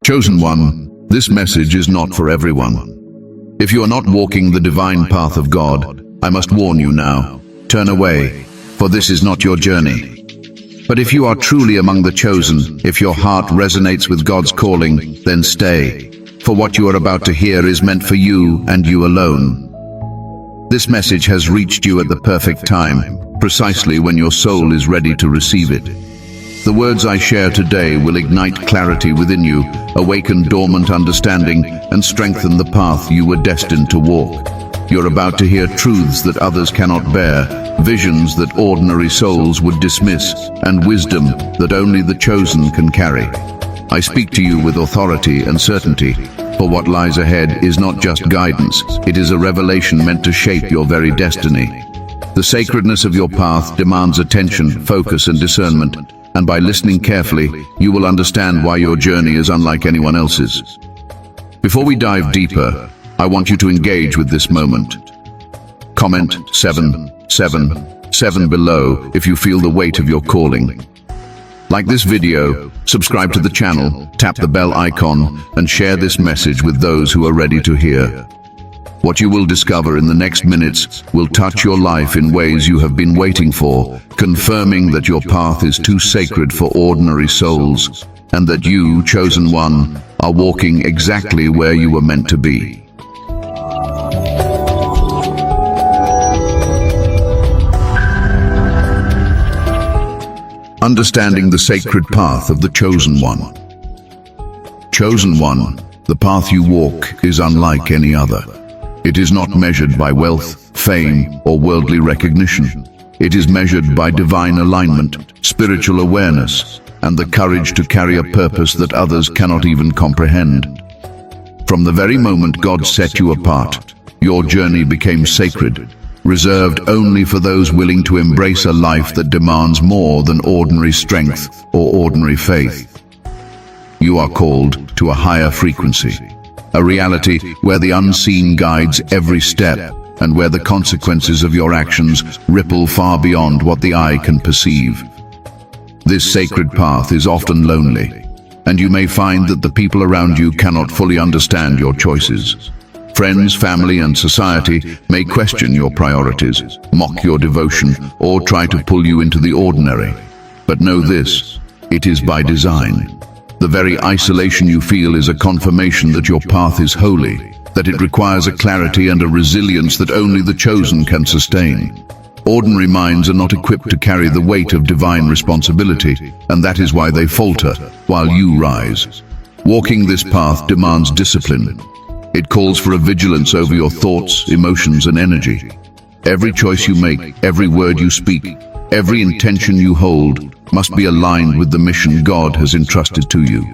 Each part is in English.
Chosen one, this message is not for everyone. If you are not walking the divine path of God, I must warn you now, turn away, for this is not your journey. But if you are truly among the chosen, if your heart resonates with God's calling, then stay, for what you are about to hear is meant for you and you alone. This message has reached you at the perfect time, precisely when your soul is ready to receive it. The words I share today will ignite clarity within you, awaken dormant understanding, and strengthen the path you were destined to walk. You're about to hear truths that others cannot bear, visions that ordinary souls would dismiss, and wisdom that only the chosen can carry. I speak to you with authority and certainty, for what lies ahead is not just guidance, it is a revelation meant to shape your very destiny. The sacredness of your path demands attention, focus, and discernment, and by listening carefully, you will understand why your journey is unlike anyone else's. Before we dive deeper, I want you to engage with this moment. Comment 777 below if you feel the weight of your calling. Like this video, subscribe to the channel, tap the bell icon, and share this message with those who are ready to hear. What you will discover in the next minutes will touch your life in ways you have been waiting for, confirming that your path is too sacred for ordinary souls, and that you, chosen one, are walking exactly where you were meant to be. Understanding the sacred path of the chosen one. Chosen one, the path you walk is unlike any other. It is not measured by wealth, fame, or worldly recognition. It is measured by divine alignment, spiritual awareness, and the courage to carry a purpose that others cannot even comprehend. From the very moment God set you apart, your journey became sacred, reserved only for those willing to embrace a life that demands more than ordinary strength or ordinary faith. You are called to a higher frequency, a reality where the unseen guides every step and where the consequences of your actions ripple far beyond what the eye can perceive. This sacred path is often lonely, and you may find that the people around you cannot fully understand your choices. Friends, family, and society may question your priorities, mock your devotion, or try to pull you into the ordinary. But know this, it is by design. The very isolation you feel is a confirmation that your path is holy, that it requires a clarity and a resilience that only the chosen can sustain. Ordinary minds are not equipped to carry the weight of divine responsibility, and that is why they falter, while you rise. Walking this path demands discipline. It calls for a vigilance over your thoughts, emotions, and energy. Every choice you make, every word you speak, every intention you hold must be aligned with the mission God has entrusted to you.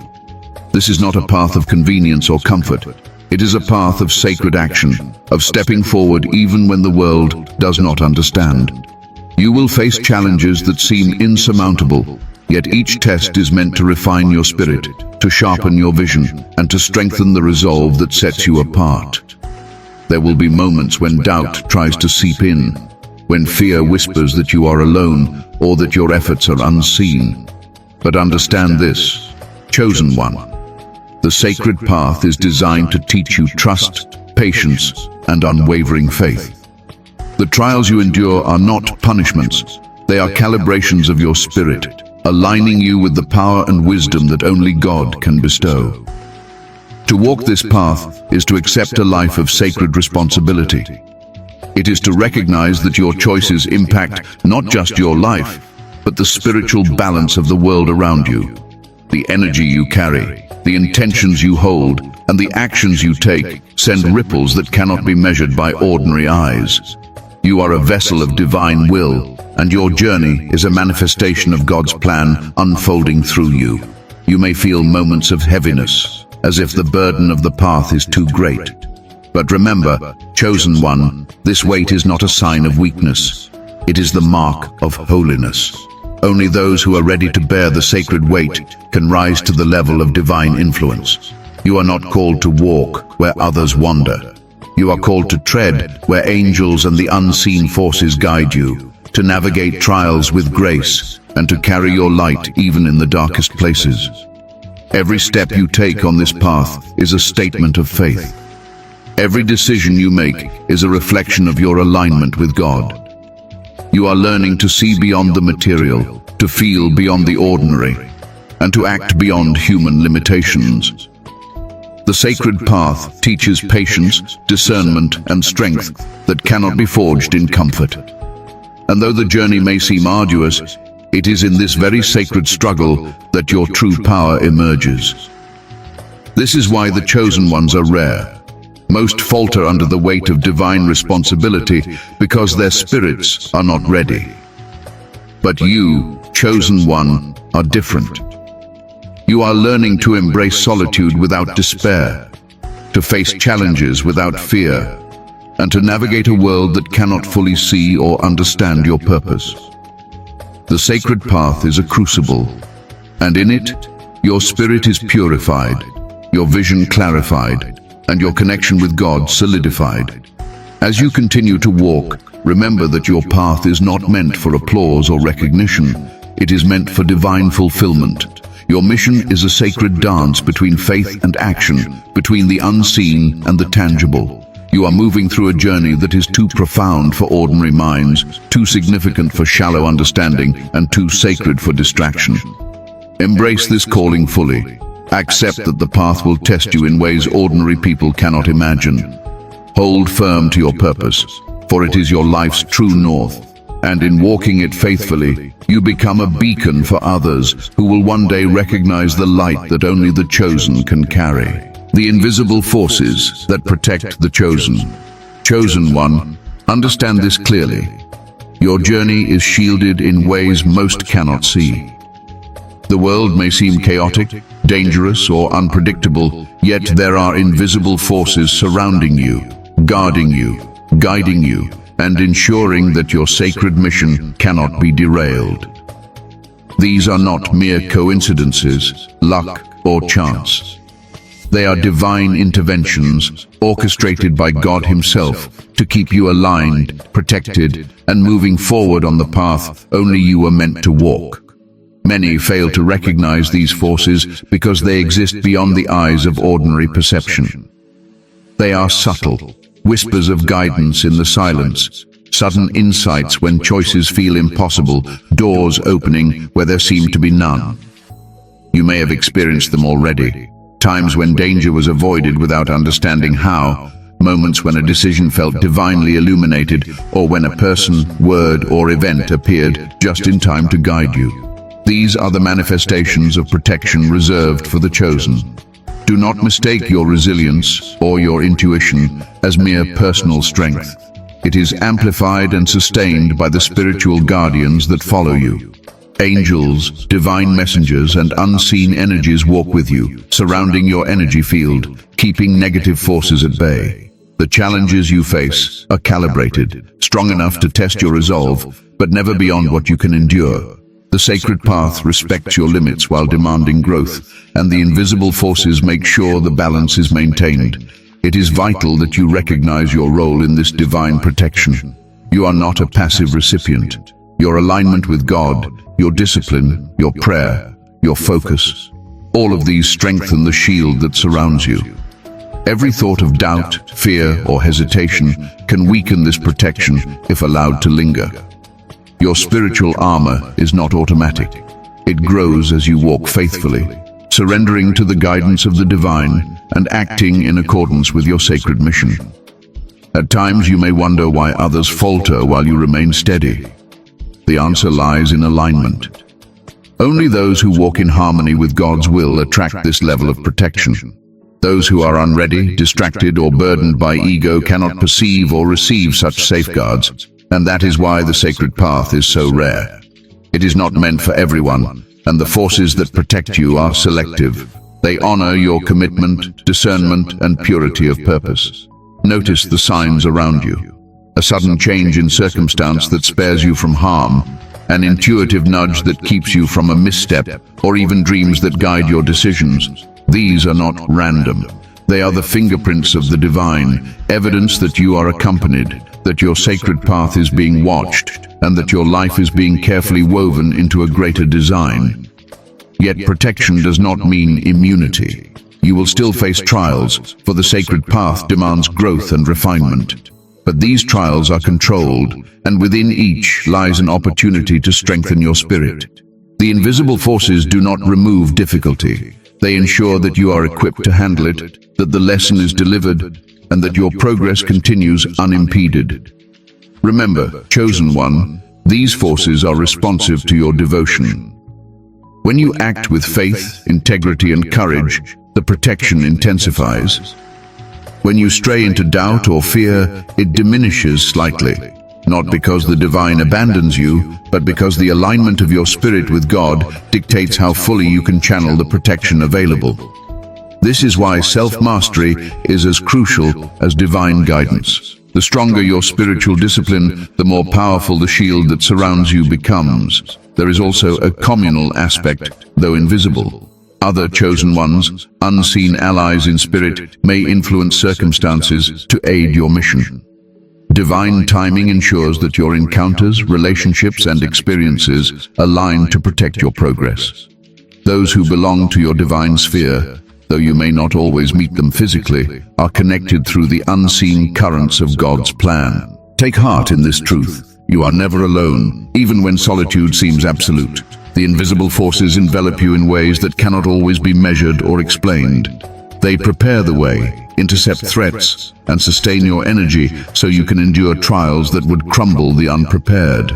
This is not a path of convenience or comfort. It is a path of sacred action, of stepping forward even when the world does not understand. You will face challenges that seem insurmountable, yet each test is meant to refine your spirit, to sharpen your vision, and to strengthen the resolve that sets you apart. There will be moments when doubt tries to seep in, when fear whispers that you are alone or that your efforts are unseen. But understand this, chosen one, the sacred path is designed to teach you trust, patience, and unwavering faith. The trials you endure are not punishments, they are calibrations of your spirit, aligning you with the power and wisdom that only God can bestow. To walk this path is to accept a life of sacred responsibility. It is to recognize that your choices impact not just your life, but the spiritual balance of the world around you. The energy you carry, the intentions you hold, and the actions you take send ripples that cannot be measured by ordinary eyes. You are a vessel of divine will, and your journey is a manifestation of God's plan unfolding through you. You may feel moments of heaviness, as if the burden of the path is too great. But remember, chosen one, this weight is not a sign of weakness. It is the mark of holiness. Only those who are ready to bear the sacred weight can rise to the level of divine influence. You are not called to walk where others wander. You are called to tread where angels and the unseen forces guide you, to navigate trials with grace, and to carry your light even in the darkest places. Every step you take on this path is a statement of faith. Every decision you make is a reflection of your alignment with God. You are learning to see beyond the material, to feel beyond the ordinary, and to act beyond human limitations. The sacred path teaches patience, discernment, and strength that cannot be forged in comfort. And though the journey may seem arduous, it is in this very sacred struggle that your true power emerges. This is why the chosen ones are rare. Most falter under the weight of divine responsibility because their spirits are not ready. But you, chosen one, are different. You are learning to embrace solitude without despair, to face challenges without fear, and to navigate a world that cannot fully see or understand your purpose. The sacred path is a crucible, and in it, your spirit is purified, your vision clarified, and your connection with God solidified. As you continue to walk, remember that your path is not meant for applause or recognition. It is meant for divine fulfillment. Your mission is a sacred dance between faith and action, between the unseen and the tangible. You are moving through a journey that is too profound for ordinary minds, too significant for shallow understanding, and too sacred for distraction. Embrace this calling fully. Accept that the path will test you in ways ordinary people cannot imagine. Hold firm to your purpose, for it is your life's true north. And in walking it faithfully, you become a beacon for others who will one day recognize the light that only the chosen can carry. The invisible forces that protect the chosen. Chosen one, understand this clearly. Your journey is shielded in ways most cannot see. The world may seem chaotic, dangerous, or unpredictable, yet there are invisible forces surrounding you, guarding you, guiding you, and ensuring that your sacred mission cannot be derailed. These are not mere coincidences, luck, or chance. They are divine interventions orchestrated by God Himself to keep you aligned, protected, and moving forward on the path only you were meant to walk. Many fail to recognize these forces because they exist beyond the eyes of ordinary perception. They are subtle, whispers of guidance in the silence, sudden insights when choices feel impossible, doors opening where there seem to be none. You may have experienced them already. Times when danger was avoided without understanding how, moments when a decision felt divinely illuminated, or when a person, word, or event appeared just in time to guide you. These are the manifestations of protection reserved for the chosen. Do not mistake your resilience or your intuition as mere personal strength. It is amplified and sustained by the spiritual guardians that follow you. Angels, divine messengers, and unseen energies walk with you, surrounding your energy field, keeping negative forces at bay. The challenges you face are calibrated, strong enough to test your resolve, but never beyond what you can endure. The sacred path respects your limits while demanding growth, and the invisible forces make sure the balance is maintained. It is vital that you recognize your role in this divine protection. You are not a passive recipient. Your alignment with God, your discipline, your prayer, your focus, all of these strengthen the shield that surrounds you. Every thought of doubt, fear, or hesitation can weaken this protection if allowed to linger. Your spiritual armor is not automatic. It grows as you walk faithfully, surrendering to the guidance of the divine and acting in accordance with your sacred mission. At times you may wonder why others falter while you remain steady. The answer lies in alignment. Only those who walk in harmony with God's will attract this level of protection. Those who are unready, distracted, or burdened by ego cannot perceive or receive such safeguards, and that is why the sacred path is so rare. It is not meant for everyone, and the forces that protect you are selective. They honor your commitment, discernment, and purity of purpose. Notice the signs around you. A sudden change in circumstance that spares you from harm, an intuitive nudge that keeps you from a misstep, or even dreams that guide your decisions. These are not random. They are the fingerprints of the divine, evidence that you are accompanied, that your sacred path is being watched, and that your life is being carefully woven into a greater design. Yet protection does not mean immunity. You will still face trials, for the sacred path demands growth and refinement. But these trials are controlled, and within each lies an opportunity to strengthen your spirit. The invisible forces do not remove difficulty. They ensure that you are equipped to handle it, that the lesson is delivered, and that your progress continues unimpeded. Remember, chosen one, these forces are responsive to your devotion. When you act with faith, integrity, and courage, the protection intensifies. When you stray into doubt or fear, it diminishes slightly, not because the divine abandons you, but because the alignment of your spirit with God dictates how fully you can channel the protection available. This is why self-mastery is as crucial as divine guidance. The stronger your spiritual discipline, the more powerful the shield that surrounds you becomes. There is also a communal aspect, though invisible. Other chosen ones, unseen allies in spirit, may influence circumstances to aid your mission. Divine timing ensures that your encounters, relationships, and experiences align to protect your progress. Those who belong to your divine sphere, though you may not always meet them physically, are connected through the unseen currents of God's plan. Take heart in this truth. You are never alone, even when solitude seems absolute. The invisible forces envelop you in ways that cannot always be measured or explained. They prepare the way, intercept threats, and sustain your energy so you can endure trials that would crumble the unprepared.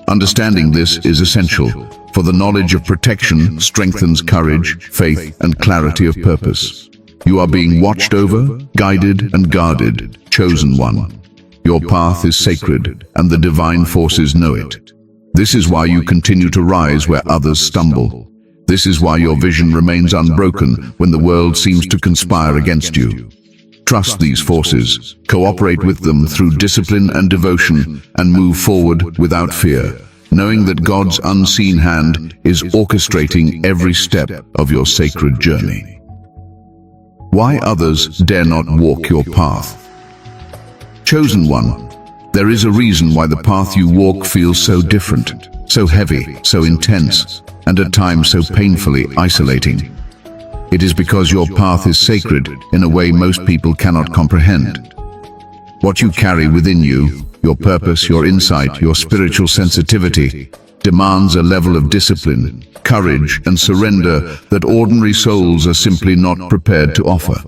Understanding this is essential, for the knowledge of protection strengthens courage, faith, and clarity of purpose. You are being watched over, guided, and guarded, chosen one. Your path is sacred, and the divine forces know it. This is why you continue to rise where others stumble. This is why your vision remains unbroken when the world seems to conspire against you. Trust these forces, cooperate with them through discipline and devotion, and move forward without fear, knowing that God's unseen hand is orchestrating every step of your sacred journey. Why others dare not walk your path? Chosen one, there is a reason why the path you walk feels so different, so heavy, so intense, and at times so painfully isolating. It is because your path is sacred in a way most people cannot comprehend. What you carry within you, your purpose, your insight, your spiritual sensitivity, demands a level of discipline, courage, and surrender that ordinary souls are simply not prepared to offer.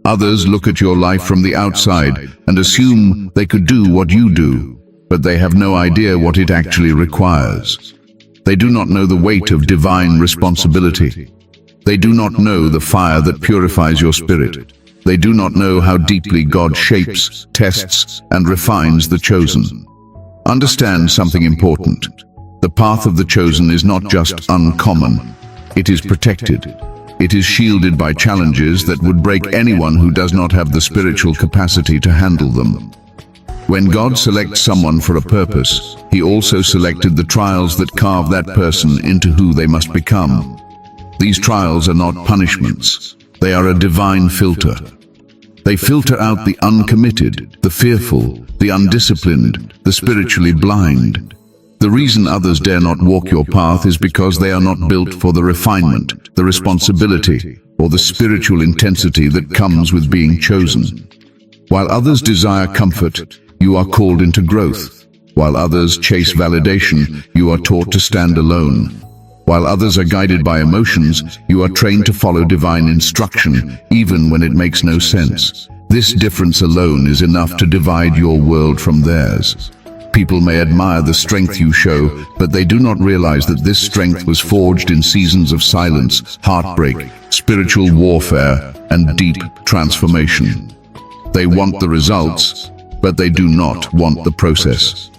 Others look at your life from the outside and assume they could do what you do, but they have no idea what it actually requires. They do not know the weight of divine responsibility. They do not know the fire that purifies your spirit. They do not know how deeply God shapes, tests, and refines the chosen. Understand something important. The path of the chosen is not just uncommon. It is protected. It is shielded by challenges that would break anyone who does not have the spiritual capacity to handle them. When God selects someone for a purpose, He also selected the trials that carve that person into who they must become. These trials are not punishments. They are a divine filter. They filter out the uncommitted, the fearful, the undisciplined, the spiritually blind. The reason others dare not walk your path is because they are not built for the refinement, the responsibility, or the spiritual intensity that comes with being chosen. While others desire comfort, you are called into growth. While others chase validation, you are taught to stand alone. While others are guided by emotions, you are trained to follow divine instruction, even when it makes no sense. This difference alone is enough to divide your world from theirs. People may admire the strength you show, but they do not realize that this strength was forged in seasons of silence, heartbreak, spiritual warfare, and deep transformation. They want the results, but they do not want the process.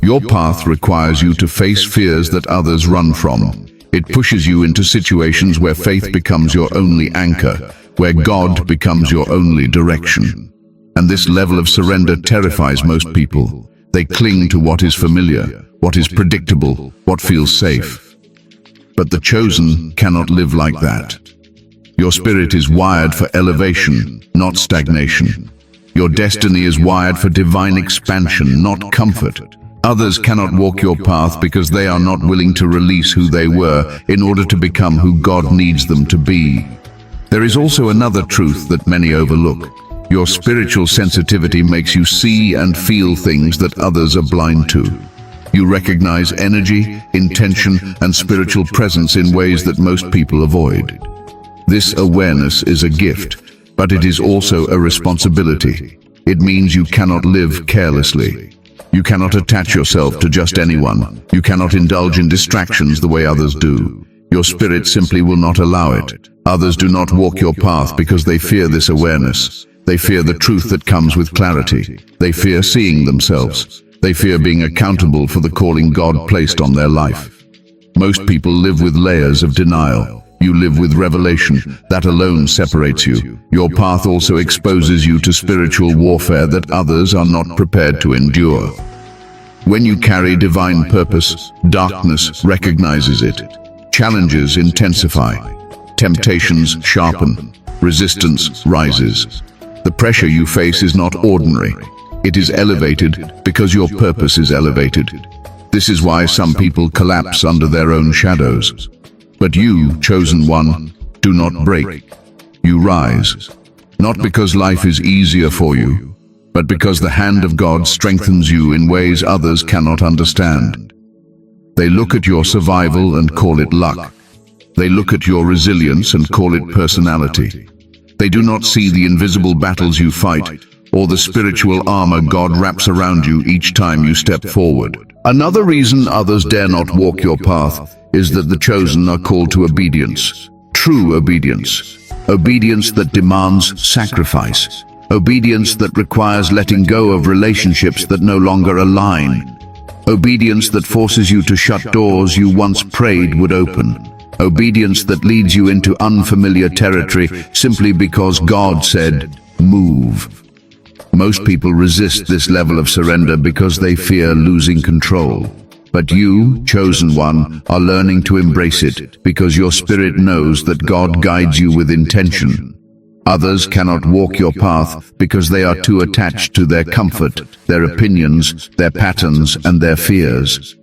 Your path requires you to face fears that others run from. It pushes you into situations where faith becomes your only anchor, where God becomes your only direction. And this level of surrender terrifies most people. They cling to what is familiar, what is predictable, what feels safe. But the chosen cannot live like that. Your spirit is wired for elevation, not stagnation. Your destiny is wired for divine expansion, not comfort. Others cannot walk your path because they are not willing to release who they were in order to become who God needs them to be. There is also another truth that many overlook. Your spiritual sensitivity makes you see and feel things that others are blind to. You recognize energy, intention, and spiritual presence in ways that most people avoid. This awareness is a gift, but it is also a responsibility. It means you cannot live carelessly. You cannot attach yourself to just anyone. You cannot indulge in distractions the way others do. Your spirit simply will not allow it. Others do not walk your path because they fear this awareness. They fear the truth that comes with clarity. They fear seeing themselves. They fear being accountable for the calling God placed on their life. Most people live with layers of denial. You live with revelation. That alone separates you. Your path also exposes you to spiritual warfare that others are not prepared to endure. When you carry divine purpose, darkness recognizes it. Challenges intensify. Temptations sharpen. Resistance rises. The pressure you face is not ordinary. It is elevated because your purpose is elevated. This is why some people collapse under their own shadows. But you, chosen one, do not break. You rise. Not because life is easier for you, but because the hand of God strengthens you in ways others cannot understand. They look at your survival and call it luck. They look at your resilience and call it personality. They do not see the invisible battles you fight or the spiritual armor God wraps around you each time you step forward. Another reason others dare not walk your path is that the chosen are called to obedience. True obedience. Obedience that demands sacrifice. Obedience that requires letting go of relationships that no longer align. Obedience that forces you to shut doors you once prayed would open. Obedience that leads you into unfamiliar territory simply because God said, move. Most people resist this level of surrender because they fear losing control. But you, chosen one, are learning to embrace it because your spirit knows that God guides you with intention. Others cannot walk your path because they are too attached to their comfort, their opinions, their patterns, and their fears.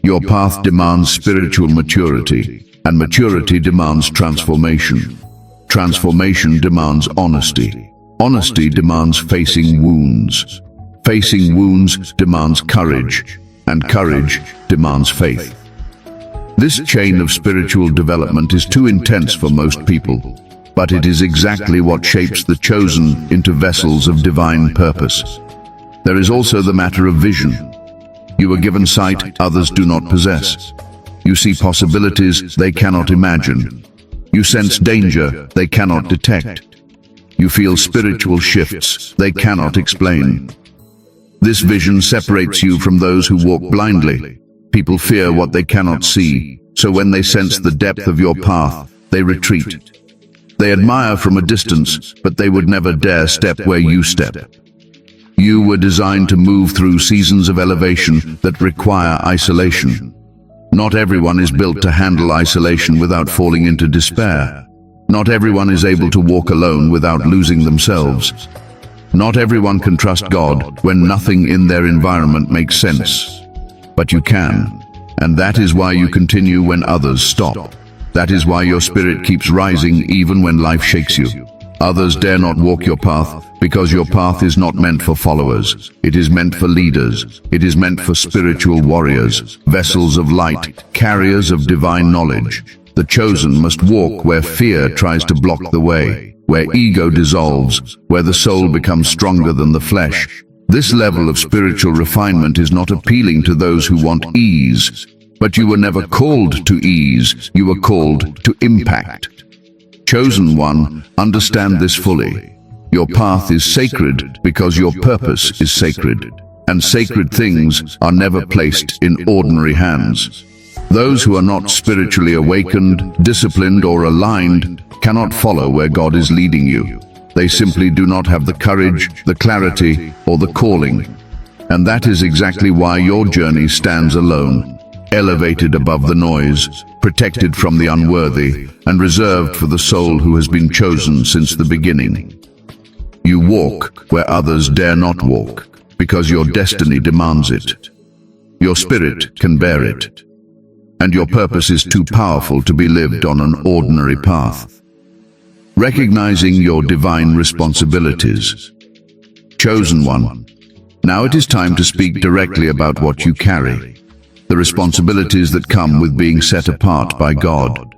Your path demands spiritual maturity, and maturity demands transformation. Transformation demands honesty. Honesty demands facing wounds. Facing wounds demands courage, and courage demands faith. This chain of spiritual development is too intense for most people, but it is exactly what shapes the chosen into vessels of divine purpose. There is also the matter of vision. You are given sight others do not possess. You see possibilities they cannot imagine. You sense danger they cannot detect. You feel spiritual shifts they cannot explain. This vision separates you from those who walk blindly. People fear what they cannot see, so when they sense the depth of your path, they retreat. They admire from a distance, but they would never dare step where you step. You were designed to move through seasons of elevation that require isolation. Not everyone is built to handle isolation without falling into despair. Not everyone is able to walk alone without losing themselves. Not everyone can trust God when nothing in their environment makes sense. But you can, and that is why you continue when others stop. That is why your spirit keeps rising even when life shakes you. Others dare not walk your path because your path is not meant for followers. It is meant for leaders. It is meant for spiritual warriors, vessels of light, carriers of divine knowledge. The chosen must walk where fear tries to block the way, where ego dissolves, where the soul becomes stronger than the flesh. This level of spiritual refinement is not appealing to those who want ease, but you were never called to ease, you were called to impact. Chosen one, understand this fully. Your path is sacred because your purpose is sacred, and sacred things are never placed in ordinary hands. Those who are not spiritually awakened, disciplined, or aligned cannot follow where God is leading you. They simply do not have the courage, the clarity, or the calling. And that is exactly why your journey stands alone, elevated above the noise, protected from the unworthy, and reserved for the soul who has been chosen since the beginning. You walk where others dare not walk, because your destiny demands it. Your spirit can bear it, and your purpose is too powerful to be lived on an ordinary path. Recognizing your divine responsibilities. Chosen one, now it is time to speak directly about what you carry, the responsibilities that come with being set apart by God.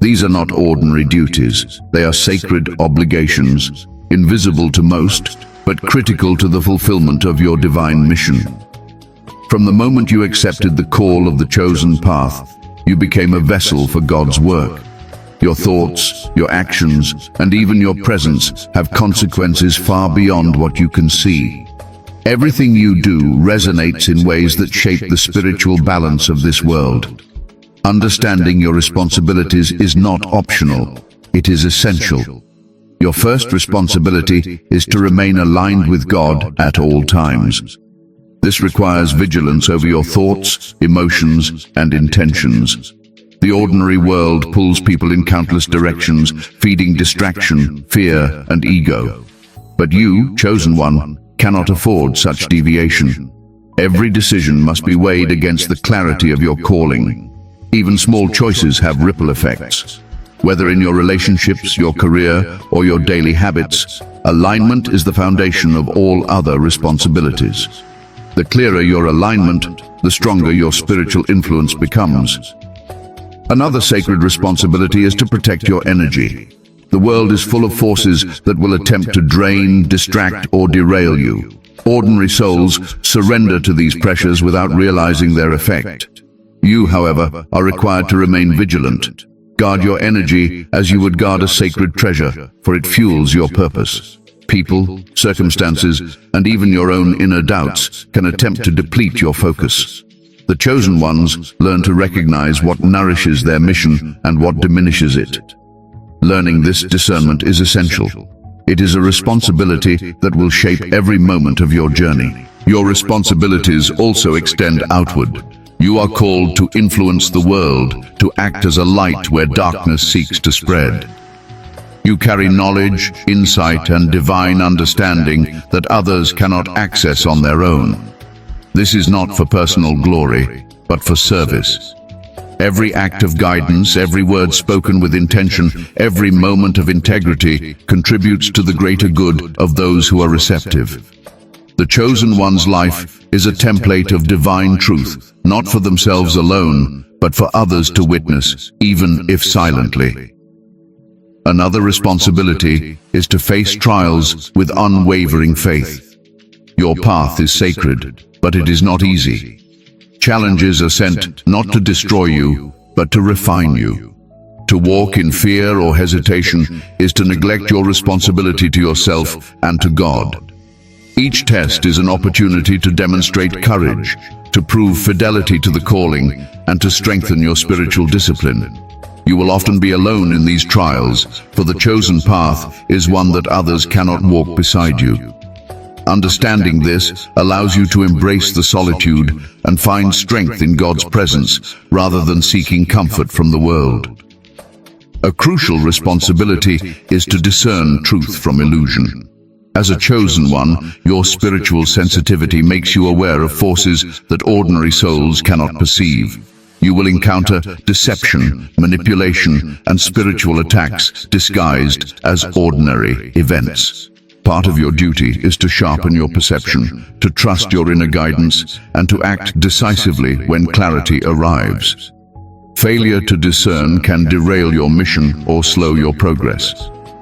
These are not ordinary duties, they are sacred obligations, invisible to most, but critical to the fulfillment of your divine mission. From the moment you accepted the call of the chosen path, you became a vessel for God's work. Your thoughts, your actions, and even your presence have consequences far beyond what you can see. Everything you do resonates in ways that shape the spiritual balance of this world. Understanding your responsibilities is not optional, it is essential. Your first responsibility is to remain aligned with God at all times. This requires vigilance over your thoughts, emotions, and intentions. The ordinary world pulls people in countless directions, feeding distraction, fear, and ego. But you, chosen one, cannot afford such deviation. Every decision must be weighed against the clarity of your calling. Even small choices have ripple effects. Whether in your relationships, your career, or your daily habits, alignment is the foundation of all other responsibilities. The clearer your alignment, the stronger your spiritual influence becomes. Another sacred responsibility is to protect your energy. The world is full of forces that will attempt to drain, distract, or derail you. Ordinary souls surrender to these pressures without realizing their effect. You, however, are required to remain vigilant. Guard your energy as you would guard a sacred treasure, for it fuels your purpose. People, circumstances, and even your own inner doubts can attempt to deplete your focus. The chosen ones learn to recognize what nourishes their mission and what diminishes it. Learning this discernment is essential. It is a responsibility that will shape every moment of your journey. Your responsibilities also extend outward. You are called to influence the world, to act as a light where darkness seeks to spread. You carry knowledge, insight, and divine understanding that others cannot access on their own. This is not for personal glory, but for service. Every act of guidance, every word spoken with intention, every moment of integrity contributes to the greater good of those who are receptive. The chosen one's life is a template of divine truth, not for themselves alone, but for others to witness, even if silently. Another responsibility is to face trials with unwavering faith. Your path is sacred, but it is not easy. Challenges are sent not to destroy you, but to refine you. To walk in fear or hesitation is to neglect your responsibility to yourself and to God. Each test is an opportunity to demonstrate courage, to prove fidelity to the calling, and to strengthen your spiritual discipline. You will often be alone in these trials, for the chosen path is one that others cannot walk beside you. Understanding this allows you to embrace the solitude and find strength in God's presence rather than seeking comfort from the world. A crucial responsibility is to discern truth from illusion. As a chosen one, your spiritual sensitivity makes you aware of forces that ordinary souls cannot perceive. You will encounter deception, manipulation, and spiritual attacks disguised as ordinary events. Part of your duty is to sharpen your perception, to trust your inner guidance, and to act decisively when clarity arrives. Failure to discern can derail your mission or slow your progress.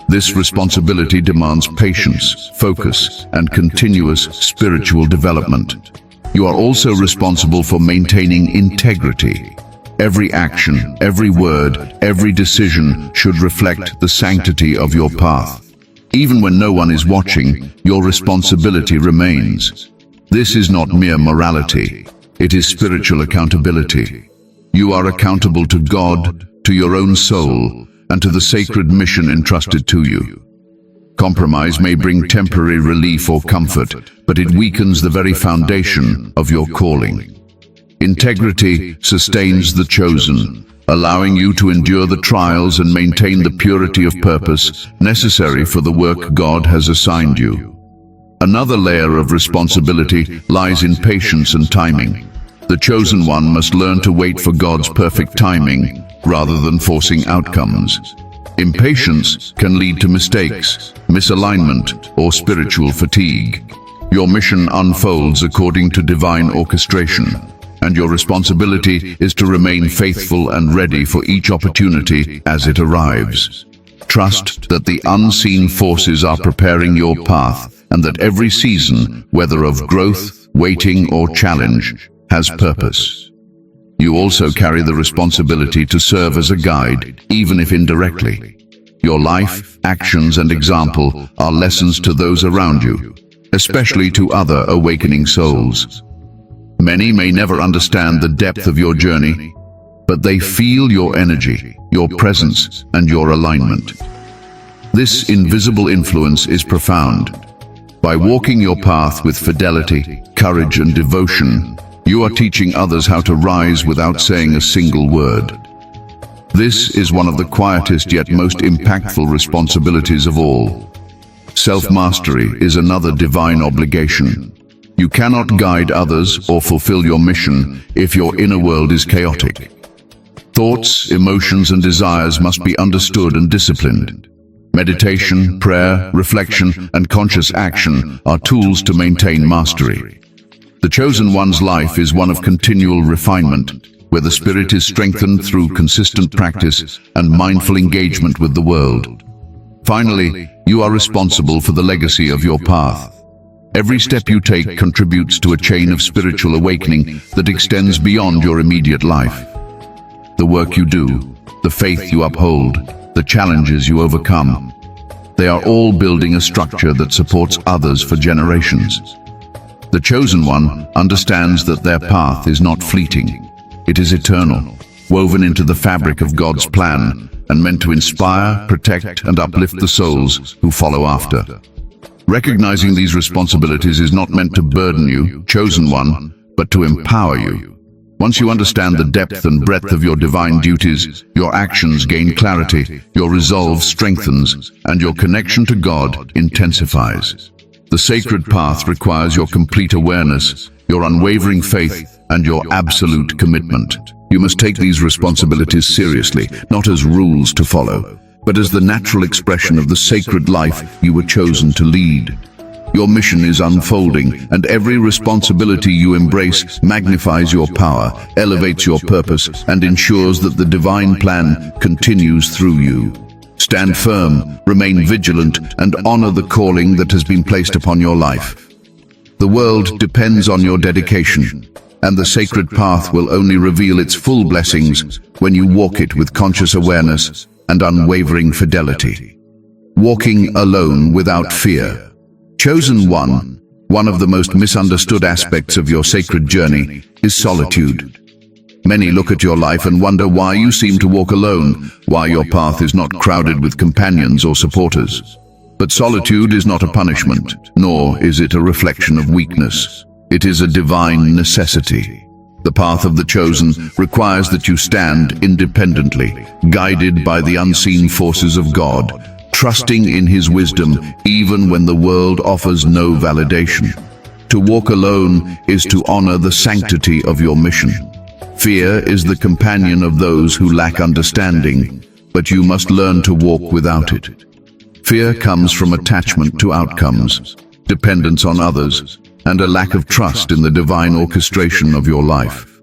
This responsibility demands patience, focus, and continuous spiritual development. You are also responsible for maintaining integrity. Every action, every word, every decision should reflect the sanctity of your path. Even when no one is watching, your responsibility remains. This is not mere morality, it is spiritual accountability. You are accountable to God, to your own soul, and to the sacred mission entrusted to you. Compromise may bring temporary relief or comfort, but it weakens the very foundation of your calling. Integrity sustains the chosen, allowing you to endure the trials and maintain the purity of purpose necessary for the work God has assigned you. Another layer of responsibility lies in patience and timing. The chosen one must learn to wait for God's perfect timing rather than forcing outcomes. Impatience can lead to mistakes, misalignment, or spiritual fatigue. Your mission unfolds according to divine orchestration, and your responsibility is to remain faithful and ready for each opportunity as it arrives. Trust that the unseen forces are preparing your path, and that every season, whether of growth, waiting, or challenge, has purpose. You also carry the responsibility to serve as a guide, even if indirectly. Your life, actions, and example are lessons to those around you, especially to other awakening souls. Many may never understand the depth of your journey, but they feel your energy, your presence, and your alignment. This invisible influence is profound. By walking your path with fidelity, courage, and devotion, you are teaching others how to rise without saying a single word. This is one of the quietest yet most impactful responsibilities of all. Self-mastery is another divine obligation. You cannot guide others or fulfill your mission if your inner world is chaotic. Thoughts, emotions, and desires must be understood and disciplined. Meditation, prayer, reflection, and conscious action are tools to maintain mastery. The chosen one's life is one of continual refinement, where the spirit is strengthened through consistent practice and mindful engagement with the world. Finally, you are responsible for the legacy of your path. Every step you take contributes to a chain of spiritual awakening that extends beyond your immediate life. The work you do, the faith you uphold, the challenges you overcome, they are all building a structure that supports others for generations. The chosen one understands that their path is not fleeting. It is eternal, woven into the fabric of God's plan, and meant to inspire, protect, and uplift the souls who follow after. Recognizing these responsibilities is not meant to burden you, chosen one, but to empower you. Once you understand the depth and breadth of your divine duties, your actions gain clarity, your resolve strengthens, and your connection to God intensifies. The sacred path requires your complete awareness, your unwavering faith, and your absolute commitment. You must take these responsibilities seriously, not as rules to follow, but as the natural expression of the sacred life you were chosen to lead. Your mission is unfolding, and every responsibility you embrace magnifies your power, elevates your purpose, and ensures that the divine plan continues through you. Stand firm, remain vigilant, and honor the calling that has been placed upon your life. The world depends on your dedication, and the sacred path will only reveal its full blessings when you walk it with conscious awareness and unwavering fidelity. Walking alone without fear. Chosen one of the most misunderstood aspects of your sacred journey is solitude. Many look at your life and wonder why you seem to walk alone, why your path is not crowded with companions or supporters. But solitude is not a punishment, nor is it a reflection of weakness. It is a divine necessity. The path of the chosen requires that you stand independently, guided by the unseen forces of God, trusting in His wisdom even when the world offers no validation. To walk alone is to honor the sanctity of your mission. Fear is the companion of those who lack understanding, but you must learn to walk without it. Fear comes from attachment to outcomes, dependence on others, and a lack of trust in the divine orchestration of your life.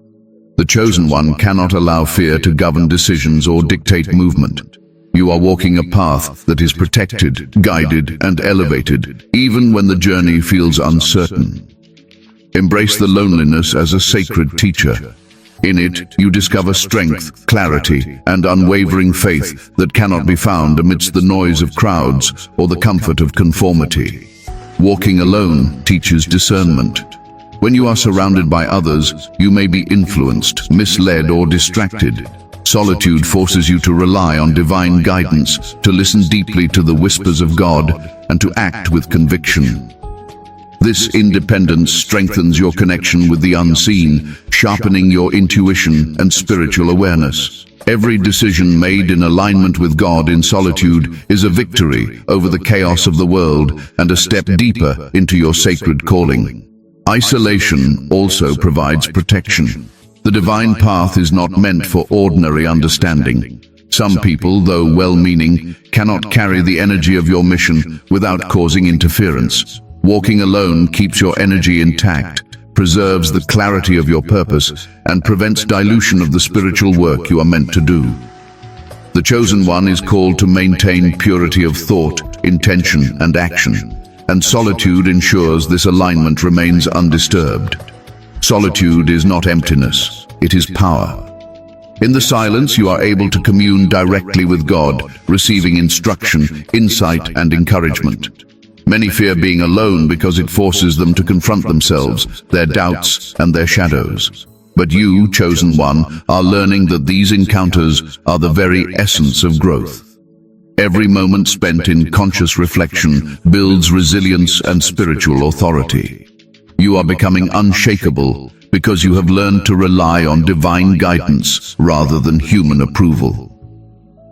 The chosen one cannot allow fear to govern decisions or dictate movement. You are walking a path that is protected, guided, and elevated, even when the journey feels uncertain. Embrace the loneliness as a sacred teacher. In it, you discover strength, clarity, and unwavering faith that cannot be found amidst the noise of crowds or the comfort of conformity. Walking alone teaches discernment. When you are surrounded by others, you may be influenced, misled, or distracted. Solitude forces you to rely on divine guidance, to listen deeply to the whispers of God, and to act with conviction. This independence strengthens your connection with the unseen, sharpening your intuition and spiritual awareness. Every decision made in alignment with God in solitude is a victory over the chaos of the world and a step deeper into your sacred calling. Isolation also provides protection. The divine path is not meant for ordinary understanding. Some people, though well-meaning, cannot carry the energy of your mission without causing interference. Walking alone keeps your energy intact, preserves the clarity of your purpose, and prevents dilution of the spiritual work you are meant to do. The chosen one is called to maintain purity of thought, intention, and action, and solitude ensures this alignment remains undisturbed. Solitude is not emptiness, it is power. In the silence, you are able to commune directly with God, receiving instruction, insight, and encouragement. Many fear being alone because it forces them to confront themselves, their doubts, and their shadows. But you, chosen one, are learning that these encounters are the very essence of growth. Every moment spent in conscious reflection builds resilience and spiritual authority. You are becoming unshakable because you have learned to rely on divine guidance rather than human approval.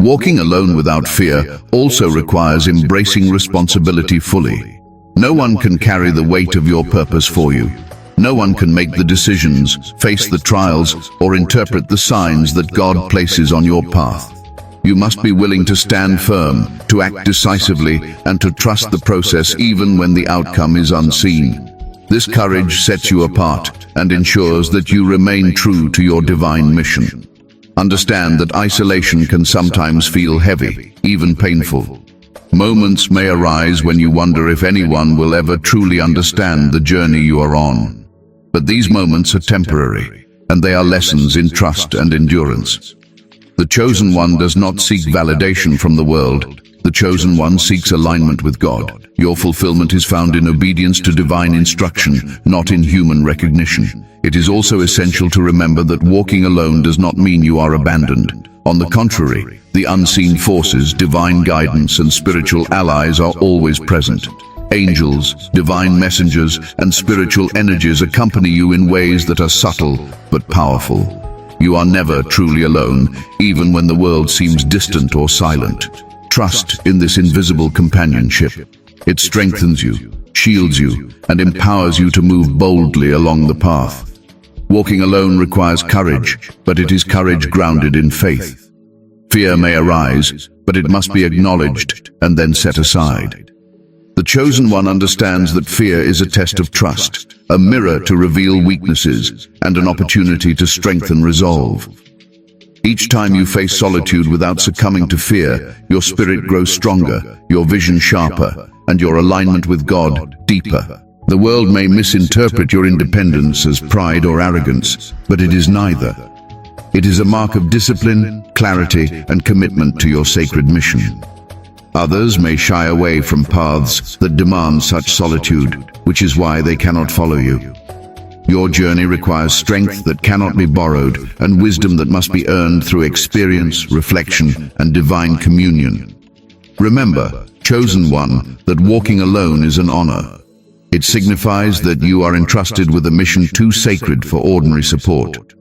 Walking alone without fear also requires embracing responsibility fully. No one can carry the weight of your purpose for you. No one can make the decisions, face the trials, or interpret the signs that God places on your path. You must be willing to stand firm, to act decisively, and to trust the process even when the outcome is unseen. This courage sets you apart and ensures that you remain true to your divine mission. Understand that isolation can sometimes feel heavy, even painful. Moments may arise when you wonder if anyone will ever truly understand the journey you are on. But these moments are temporary, and they are lessons in trust and endurance. The chosen one does not seek validation from the world. The chosen one seeks alignment with God. Your fulfillment is found in obedience to divine instruction, not in human recognition. It is also essential to remember that walking alone does not mean you are abandoned. On the contrary, the unseen forces, divine guidance, and spiritual allies are always present. Angels, divine messengers, and spiritual energies accompany you in ways that are subtle but powerful. You are never truly alone, even when the world seems distant or silent. Trust in this invisible companionship. It strengthens you, shields you, and empowers you to move boldly along the path. Walking alone requires courage, but it is courage grounded in faith. Fear may arise, but it must be acknowledged and then set aside. The chosen one understands that fear is a test of trust, a mirror to reveal weaknesses, and an opportunity to strengthen resolve. Each time you face solitude without succumbing to fear, your spirit grows stronger, your vision sharper, and your alignment with God deeper. The world may misinterpret your independence as pride or arrogance, but it is neither. It is a mark of discipline, clarity, and commitment to your sacred mission. Others may shy away from paths that demand such solitude, which is why they cannot follow you. Your journey requires strength that cannot be borrowed and wisdom that must be earned through experience, reflection, and divine communion. Remember, chosen one, that walking alone is an honor. It signifies that you are entrusted with a mission too sacred for ordinary support.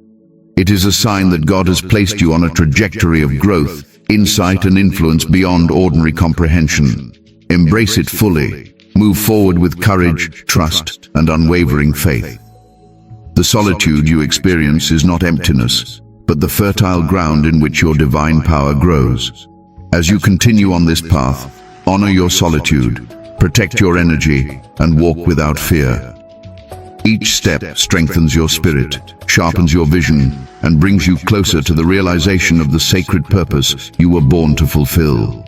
It is a sign that God has placed you on a trajectory of growth, insight, and influence beyond ordinary comprehension. Embrace it fully. Move forward with courage, trust, and unwavering faith. The solitude you experience is not emptiness, but the fertile ground in which your divine power grows. As you continue on this path, honor your solitude, protect your energy, and walk without fear. Each step strengthens your spirit, sharpens your vision, and brings you closer to the realization of the sacred purpose you were born to fulfill.